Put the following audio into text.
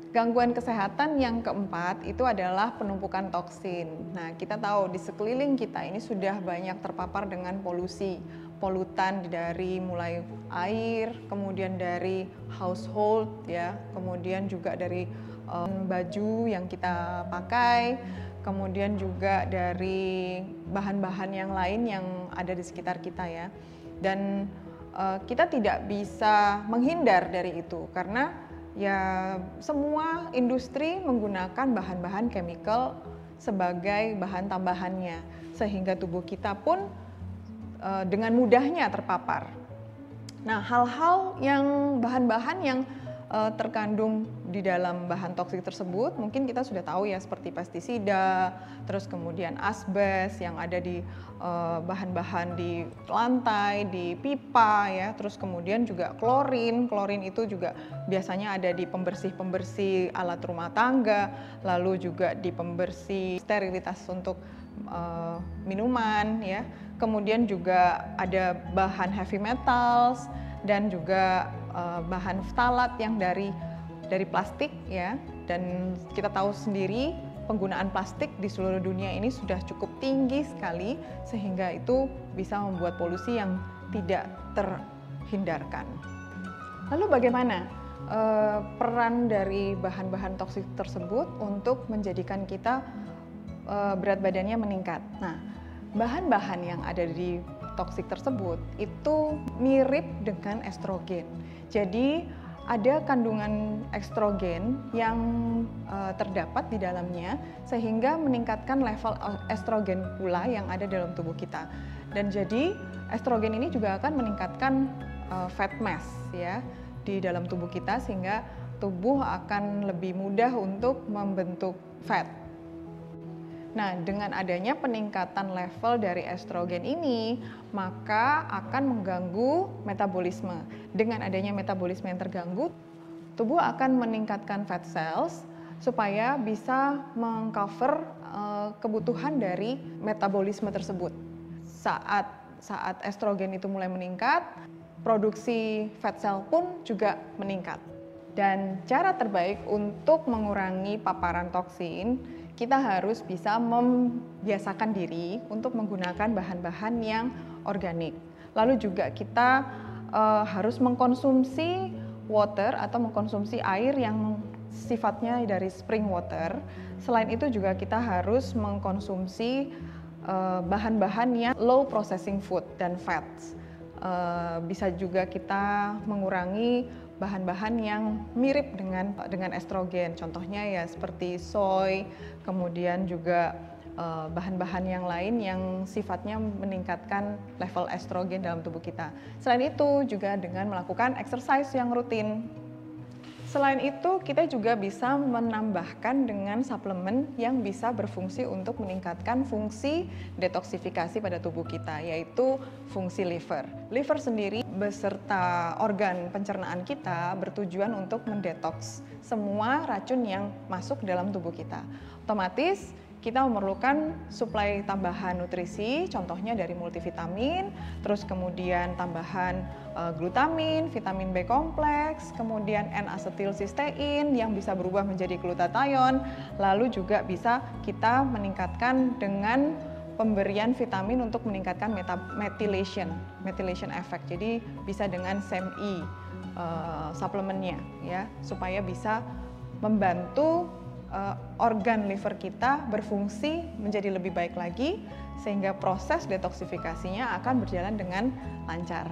Gangguan kesehatan yang keempat itu adalah penumpukan toksin. Nah, kita tahu di sekeliling kita ini sudah banyak terpapar dengan polusi, polutan dari mulai air, kemudian dari household ya, kemudian juga dari baju yang kita pakai, kemudian juga dari bahan-bahan yang lain yang ada di sekitar kita ya. Dan kita tidak bisa menghindar dari itu karena ya, semua industri menggunakan bahan-bahan chemical sebagai bahan tambahannya, sehingga tubuh kita pun dengan mudahnya terpapar. Nah, hal-hal yang bahan-bahan yang terkandung di dalam bahan toksik tersebut mungkin kita sudah tahu ya, seperti pestisida, terus kemudian asbes yang ada di bahan-bahan di lantai, di pipa ya, terus kemudian juga klorin itu juga biasanya ada di pembersih-pembersih alat rumah tangga, lalu juga di pembersih sterilitas untuk minuman ya, kemudian juga ada bahan heavy metals dan juga bahan ftalat yang dari plastik ya, dan kita tahu sendiri penggunaan plastik di seluruh dunia ini sudah cukup tinggi sekali sehingga itu bisa membuat polusi yang tidak terhindarkan. Lalu bagaimana peran dari bahan-bahan toksik tersebut untuk menjadikan kita berat badannya meningkat? Nah, bahan-bahan yang ada di toksik tersebut itu mirip dengan estrogen. Jadi ada kandungan estrogen yang terdapat di dalamnya sehingga meningkatkan level estrogen pula yang ada dalam tubuh kita. Dan jadi estrogen ini juga akan meningkatkan fat mass ya di dalam tubuh kita sehingga tubuh akan lebih mudah untuk membentuk fat. Nah, dengan adanya peningkatan level dari estrogen ini, maka akan mengganggu metabolisme. Dengan adanya metabolisme yang terganggu, tubuh akan meningkatkan fat cells supaya bisa mengcover kebutuhan dari metabolisme tersebut. Saat estrogen itu mulai meningkat, produksi fat cell pun juga meningkat. Dan cara terbaik untuk mengurangi paparan toksin, kita harus bisa membiasakan diri untuk menggunakan bahan-bahan yang organik. Lalu juga kita harus mengkonsumsi water atau mengkonsumsi air yang sifatnya dari spring water. Selain itu juga kita harus mengkonsumsi bahan-bahan yang low processing food dan fats. Bisa juga kita mengurangi bahan-bahan yang mirip dengan estrogen, contohnya ya seperti soy, kemudian juga bahan-bahan yang lain yang sifatnya meningkatkan level estrogen dalam tubuh kita. Selain itu juga dengan melakukan exercise yang rutin. Selain itu, kita juga bisa menambahkan dengan suplemen yang bisa berfungsi untuk meningkatkan fungsi detoksifikasi pada tubuh kita, yaitu fungsi liver. Liver sendiri beserta organ pencernaan kita bertujuan untuk mendetoks semua racun yang masuk dalam tubuh kita. Otomatis kita memerlukan suplai tambahan nutrisi, contohnya dari multivitamin, terus kemudian tambahan glutamin, vitamin B kompleks, kemudian N-asetilsistein yang bisa berubah menjadi glutathione, lalu juga bisa kita meningkatkan dengan pemberian vitamin untuk meningkatkan methylation effect. Jadi bisa dengan SEM-E suplemennya ya, supaya bisa membantu organ liver kita berfungsi menjadi lebih baik lagi sehingga proses detoksifikasinya akan berjalan dengan lancar.